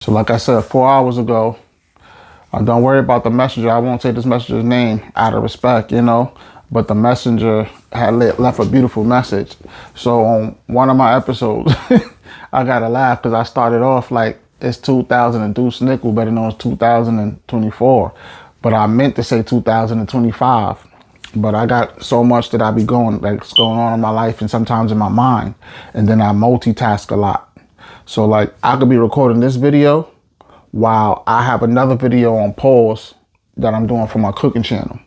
So like I said 4 hours ago, don't worry about the messenger. I won't say this messenger's name out of respect, but the messenger had left a beautiful message. So on one of my episodes, I got to laugh because I started off like it's 2000 and Duece Nickel, better known as 2024. But I meant to say 2025. But I got so much that I be that's going on in my life and sometimes in my mind. And then I multitask a lot. So like I could be recording this video while I have another video on pause that I'm doing for my cooking channel.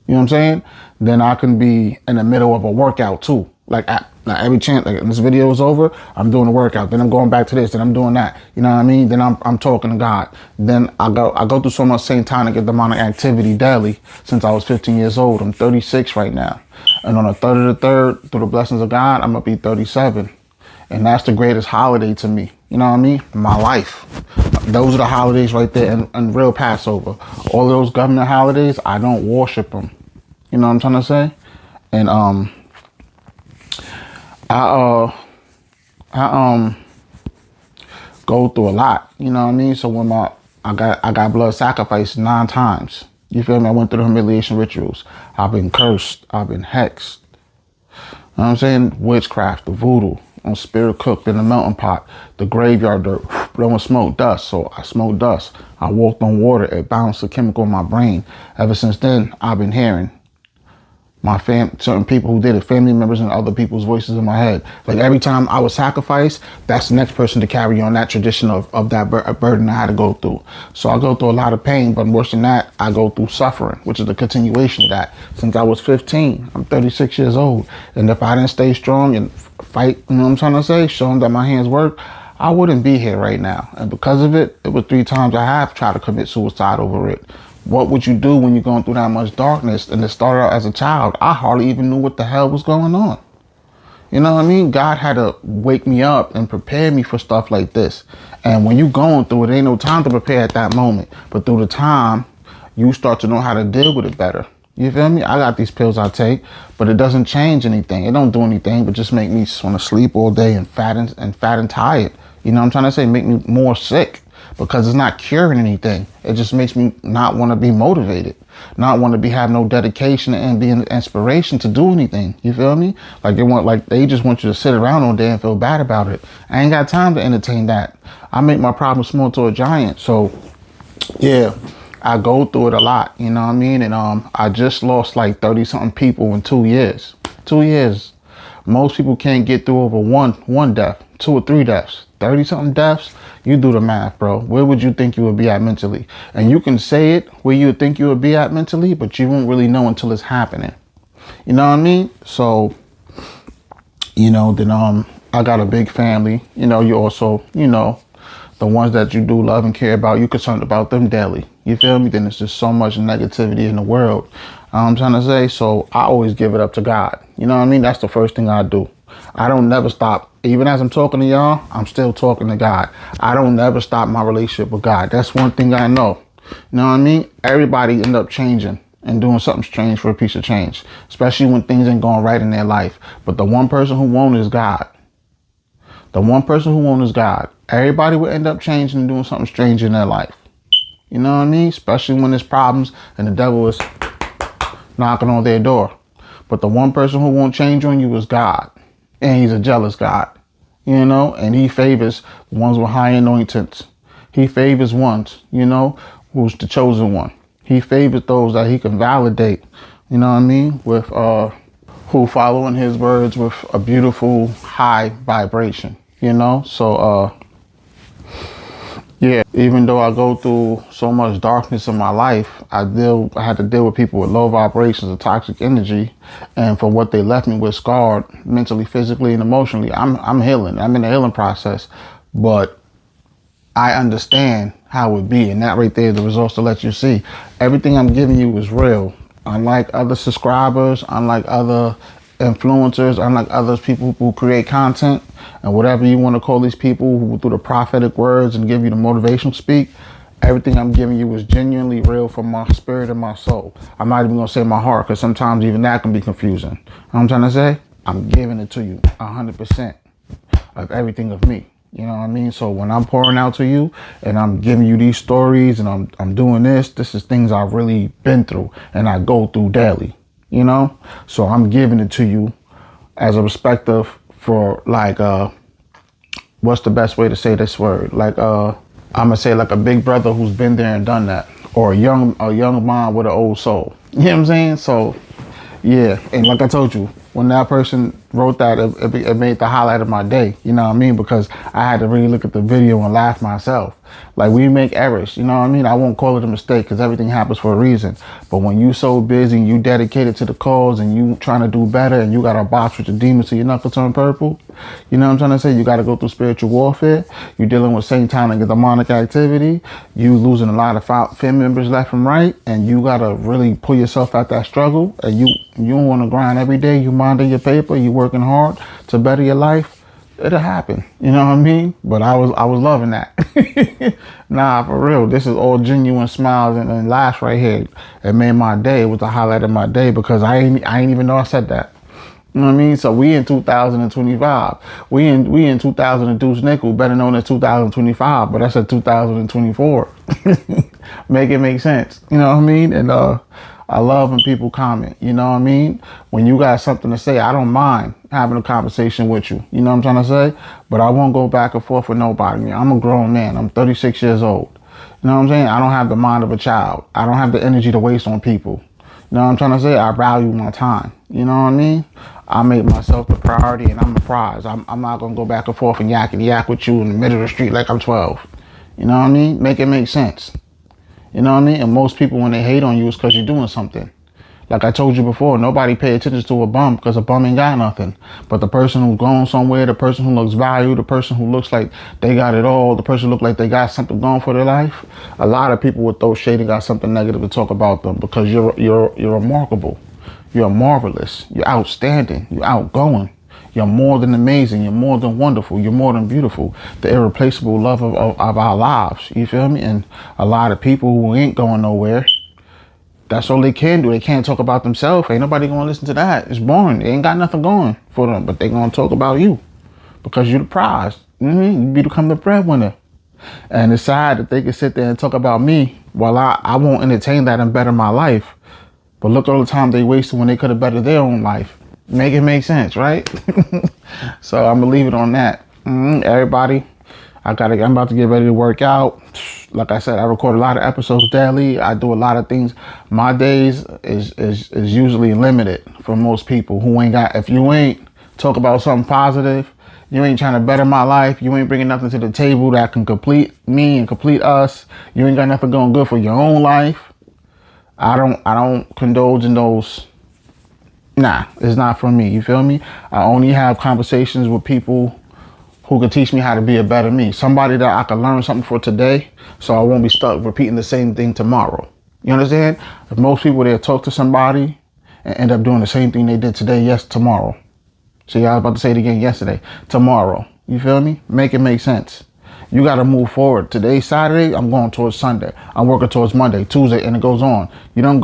You know what I'm saying? Then I can be in the middle of a workout too. Like every chance, like this video is over, I'm doing a workout. Then I'm going back to this. Then I'm doing that. You know what I mean? Then I'm talking to God. Then I go through so much same time to get demonic activity daily since I was 15 years old. I'm 36 right now, and on the 3rd of the 3rd, through the blessings of God, I'm gonna be 37, and that's the greatest holiday to me. You know what I mean? My life. Those are the holidays right there, and real Passover. All those government holidays, I don't worship them. You know what I'm trying to say? And I go through a lot. You know what I mean? So when I got blood sacrificed 9 times. You feel me? I went through the humiliation rituals. I've been cursed. I've been hexed. You know what I'm saying? Witchcraft, the voodoo, on spirit cooked in the melting pot, the graveyard dirt, blowing smoke, dust. So I smoked dust. I walked on water. It bounced a chemical in my brain. Ever since then, I've been hearing certain people who did it, family members and other people's voices in my head. Like every time I was sacrificed, that's the next person to carry on that tradition of that burden I had to go through. So I go through a lot of pain, but worse than that, I go through suffering, which is the continuation of that. Since I was 15, I'm 36 years old. And if I didn't stay strong and fight, you know what I'm trying to say, show them that my hands work, I wouldn't be here right now. And because of it, it was 3 times I have tried to commit suicide over it. What would you do when you're going through that much darkness? And it started out as a child. I hardly even knew what the hell was going on. You know what I mean? God had to wake me up and prepare me for stuff like this. And when you're going through it, ain't no time to prepare at that moment. But through the time, you start to know how to deal with it better. You feel me? I got these pills I take, but it doesn't change anything. It don't do anything but just make me just want to sleep all day and fat and tired. You know what I'm trying to say? Make me more sick. Because it's not curing anything. It just makes me not want to be motivated, not want to have no dedication and be an inspiration to do anything. You feel me? Like they just want you to sit around all day and feel bad about it. I ain't got time to entertain that. I make my problem small to a giant. So yeah, I go through it a lot. You know what I mean? And I just lost like 30 something people in 2 years. 2 years. Most people can't get through over one death, 2 or 3 deaths. 30 something deaths, you do the math, bro. Where would you think you would be at mentally? And you can say it where you would think you would be at mentally, but you won't really know until it's happening. You know what I mean? So, then I got a big family. You also, the ones that you do love and care about, you're concerned about them daily. You feel me? Then there's just so much negativity in the world. I'm trying to say, so I always give it up to God. You know what I mean? That's the first thing I do. I don't never stop. Even as I'm talking to y'all, I'm still talking to God. I don't never stop my relationship with God. That's one thing I know. You know what I mean? Everybody end up changing and doing something strange for a piece of change, especially when things ain't going right in their life. But the one person who won't is God. The one person who won't is God. Everybody will end up changing and doing something strange in their life. You know what I mean? Especially when there's problems and the devil is knocking on their door. But the one person who won't change on you is God. And he's a jealous God, and he favors the ones with high anointings. He favors ones, who's the chosen one. He favors those that he can validate, you know what I mean, with who following his words with a beautiful high vibration, So yeah, even though I go through so much darkness in my life, I had to deal with people with low vibrations of toxic energy, and for what they left me with scarred mentally, physically, and emotionally, I'm healing. I'm in the healing process, but I understand how it be, and that right there is the results to let you see. Everything I'm giving you is real. Unlike other subscribers, unlike other influencers, unlike other people who create content and whatever you want to call these people who do the prophetic words and give you the motivational speak, everything I'm giving you is genuinely real from my spirit and my soul. I'm not even going to say my heart, because sometimes even that can be confusing. You know what I'm trying to say? I'm giving it to you 100% of everything of me. You know what I mean? So when I'm pouring out to you and I'm giving you these stories and I'm doing this is things I've really been through and I go through daily, you know? So I'm giving it to you as a perspective for like what's the best way to say this word? Like I'm gonna say like a big brother who's been there and done that, or a young mind with an old soul. You know what I'm saying? So yeah, and like I told you, when that person wrote that, it made the highlight of my day. You know what I mean? Because I had to really look at the video and laugh myself. Like, we make errors, you know what I mean? I won't call it a mistake because everything happens for a reason. But when you so busy and you dedicated to the cause and you trying to do better and you got a box with the demons so your knuckles turn purple, you know what I'm trying to say? You got to go through spiritual warfare. You're dealing with satanic and demonic activity. You losing a lot of family members left and right, and you got to really pull yourself out that struggle. And you don't want to grind every day. You minding your paper. You working hard to better your life. It'll happen, you know what I mean? But I was loving that. Nah, for real. This is all genuine smiles and laughs right here. It made my day. It was the highlight of my day because I ain't even know I said that. You know what I mean? So we in 2025. We in 2000 and Duece Nickel, better known as 2025, but I said 2024. Make it make sense. You know what I mean? And I love when people comment. You know what I mean? When you got something to say, I don't mind having a conversation with you. You know what I'm trying to say? But I won't go back and forth with nobody. I'm a grown man. I'm 36 years old. You know what I'm saying? I don't have the mind of a child. I don't have the energy to waste on people. You know what I'm trying to say? I value my time. You know what I mean? I make myself the priority and I'm the prize. I'm not going to go back and forth and yak with you in the middle of the street like I'm 12. You know what I mean? Make it make sense. You know what I mean? And most people, when they hate on you, it's because you're doing something. Like I told you before, nobody pay attention to a bum because a bum ain't got nothing. But the person who's going somewhere, the person who looks valued, the person who looks like they got it all, the person who looks like they got something going for their life, a lot of people with those shady got something negative to talk about them because you're remarkable. You're marvelous. You're outstanding. You're outgoing. You're more than amazing. You're more than wonderful. You're more than beautiful. The irreplaceable love of our lives. You feel me? And a lot of people who ain't going nowhere, that's all they can do. They can't talk about themselves. Ain't nobody going to listen to that. It's boring. They ain't got nothing going for them. But they going to talk about you because you're the prize. You become the breadwinner. And it's sad that they can sit there and talk about me while I won't entertain that and better my life. But look at all the time they wasted when they could have bettered their own life. Make it make sense, right? So I'm gonna leave it on that. Everybody, I'm about to get ready to work out. Like I said, I record a lot of episodes daily. I do a lot of things. My days is usually limited for most people who ain't got. If you ain't talk about something positive, you ain't trying to better my life. You ain't bringing nothing to the table that can complete me and complete us. You ain't got nothing going good for your own life. I don't condone in those. Nah, it's not for me. You feel me? I only have conversations with people who can teach me how to be a better me. Somebody that I can learn something for today so I won't be stuck repeating the same thing tomorrow. You understand? If most people, they'll talk to somebody and end up doing the same thing they did today, tomorrow. See, I was about to say it again yesterday. Tomorrow. You feel me? Make it make sense. You got to move forward. Today's Saturday, I'm going towards Sunday. I'm working towards Monday, Tuesday, and it goes on. You don't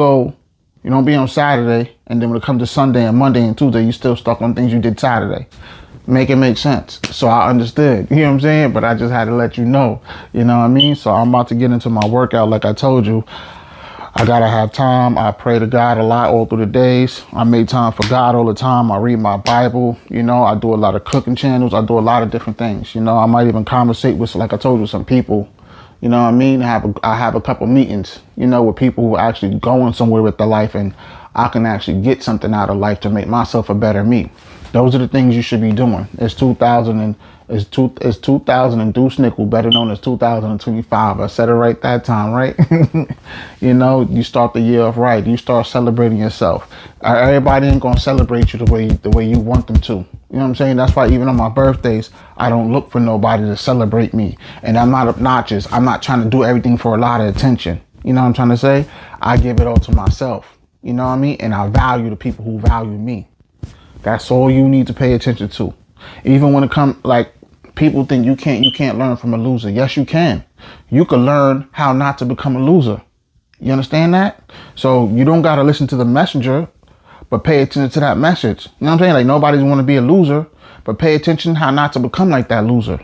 be on Saturday, and then when it comes to Sunday and Monday and Tuesday, you still stuck on things you did Saturday. Make it make sense. So I understood, you know what I'm saying? But I just had to let you know, you know what I mean? So I'm about to get into my workout. Like I told you, I gotta have time. I pray to God a lot all through the days. I make time for God all the time. I read my Bible. You know, I do a lot of cooking channels. I do a lot of different things. You know, I might even conversate with, like I told you, some people. You know what I mean? I have a couple meetings, you know, with people who are actually going somewhere with their life, and I can actually get something out of life to make myself a better me. Those are the things you should be doing. It's 2000 and Duece Nickel, better known as 2025. I said it right that time, right? You know, you start the year off right. You start celebrating yourself. Everybody ain't gonna celebrate you the way you want them to. You know what I'm saying? That's why even on my birthdays, I don't look for nobody to celebrate me. And I'm not obnoxious. I'm not trying to do everything for a lot of attention. You know what I'm trying to say? I give it all to myself. You know what I mean? And I value the people who value me. That's all you need to pay attention to. Even when it comes, like, people think you can't learn from a loser. Yes, you can. You can learn how not to become a loser. You understand that? So you don't got to listen to the messenger, but pay attention to that message. You know what I'm saying? Like, nobody's want to be a loser, but pay attention how not to become like that loser.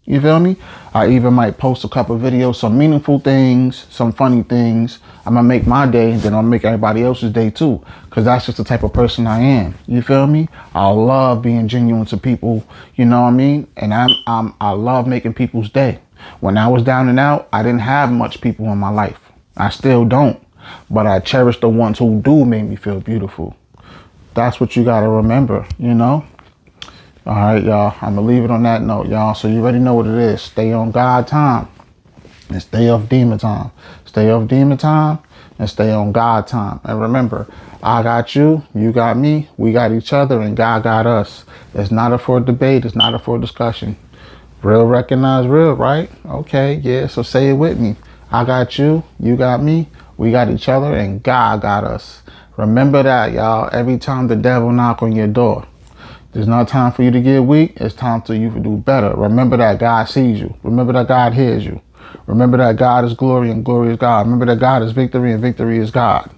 You feel me? I even might post a couple videos, some meaningful things, some funny things. I'm gonna make my day, then I'll make everybody else's day too. Cause that's just the type of person I am. You feel me? I love being genuine to people, you know what I mean? And I love making people's day. When I was down and out, I didn't have much people in my life. I still don't. But I cherish the ones who do make me feel beautiful. That's what you gotta remember, you know? All right, y'all. I'm going to leave it on that note, y'all. So you already know what it is. Stay on God time and stay off demon time. Stay off demon time and stay on God time. And remember, I got you, you got me, we got each other, and God got us. It's not up for debate. It's not up for discussion. Real recognize real, right? Okay, yeah. So say it with me. I got you, you got me, we got each other, and God got us. Remember that, y'all. Every time the devil knock on your door, there's not time for you to get weak. It's time for you to do better. Remember that God sees you. Remember that God hears you. Remember that God is glory and glory is God. Remember that God is victory and victory is God.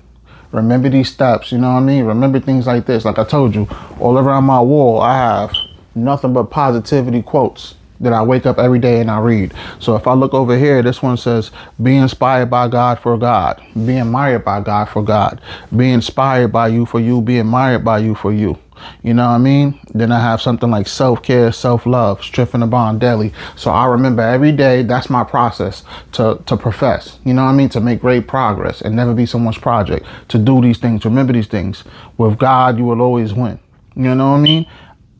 Remember these steps, you know what I mean? Remember things like this. Like I told you, all around my wall, I have nothing but positivity quotes that I wake up every day and I read. So if I look over here, this one says, be inspired by God for God. Be admired by God for God. Be inspired by you for you. Be admired by you for you. You know what I mean? Then I have something like self-care, self-love, strengthen the bond daily. So I remember every day, that's my process to profess. You know what I mean? To make great progress and never be someone's project. To do these things, remember these things. With God, you will always win. You know what I mean?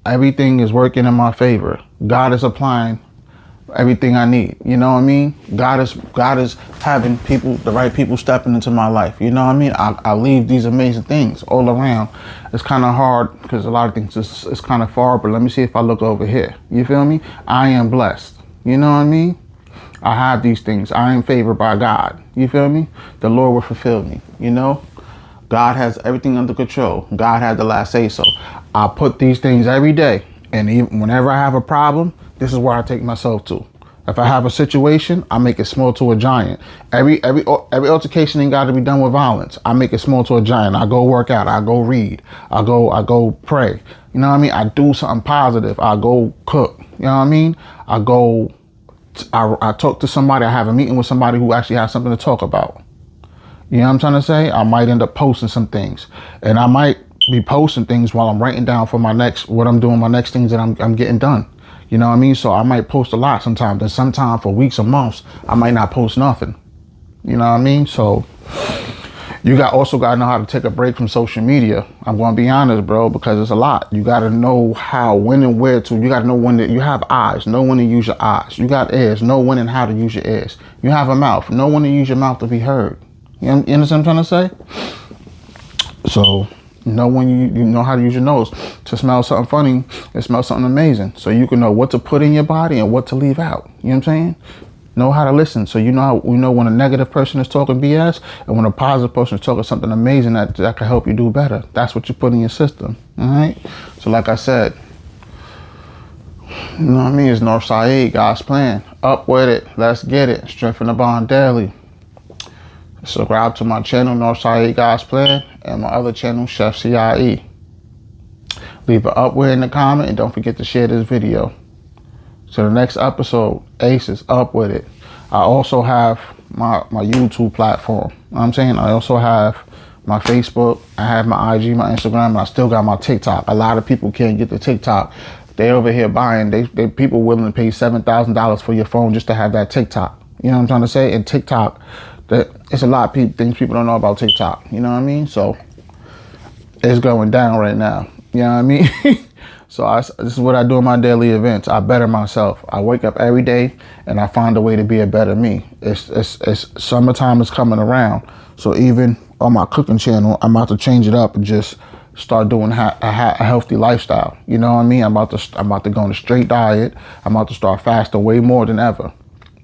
Everything is working in my favor. God is applying everything I need. You know what I mean? God is having people, the right people stepping into my life. You know what I mean? I leave these amazing things all around. It's kind of hard because a lot of things it's kind of far, but let me see if I look over here. You feel me? I am blessed. You know what I mean? I have these things. I am favored by God. You feel me? The Lord will fulfill me. You know? God has everything under control. God has the last say so. I put these things every day. And even whenever I have a problem, this is where I take myself to. If I have a situation, I make it small to a giant. Every altercation ain't got to be done with violence. I make it small to a giant. I go work out. I go read. I go pray. You know what I mean? I do something positive. I go cook. You know what I mean? I talk to somebody. I have a meeting with somebody who actually has something to talk about. You know what I'm trying to say? I might end up posting some things, and I might be posting things while I'm writing down for my what I'm doing, my next things that I'm getting done. You know what I mean? So I might post a lot sometimes, and sometimes for weeks or months, I might not post nothing. You know what I mean? So you also got to know how to take a break from social media. I'm going to be honest, bro, because it's a lot. You got to know how, when and where to. You got to know when you have eyes. Know when to use your eyes. You got ears. Know when and how to use your ears. You have a mouth. Know when to use your mouth to be heard. You understand what I'm trying to say? So know when you know how to use your nose to smell something funny and smell something amazing. So you can know what to put in your body and what to leave out. You know what I'm saying? Know how to listen. So you know when a negative person is talking BS and when a positive person is talking something amazing that can help you do better. That's what you put in your system. All right? So like I said, you know what I mean? It's Northside, God's plan. Up with it. Let's get it. Strengthen the bond daily. Subscribe to my channel, Northside God's Plan, and my other channel, Chef CIE. Leave an upward in the comment, and don't forget to share this video. So the next episode, Aces, up with it. I also have my YouTube platform. You know what I'm saying? I also have my Facebook, I have my IG, my Instagram, and I still got my TikTok. A lot of people can't get the TikTok. They over here buying, they people willing to pay $7,000 for your phone just to have that TikTok. You know what I'm trying to say? And TikTok, it's a lot of things people don't know about TikTok. You know what I mean? So it's going down right now. You know what I mean? So this is what I do in my daily events. I better myself. I wake up every day and I find a way to be a better me. It's summertime is coming around. So even on my cooking channel, I'm about to change it up and just start doing a healthy lifestyle. You know what I mean? I'm about to go on a straight diet. I'm about to start fasting way more than ever.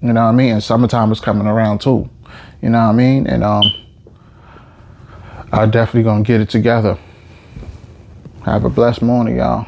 You know what I mean? And summertime is coming around too. You know what I mean? And I definitely gonna get it together. Have a blessed morning, y'all.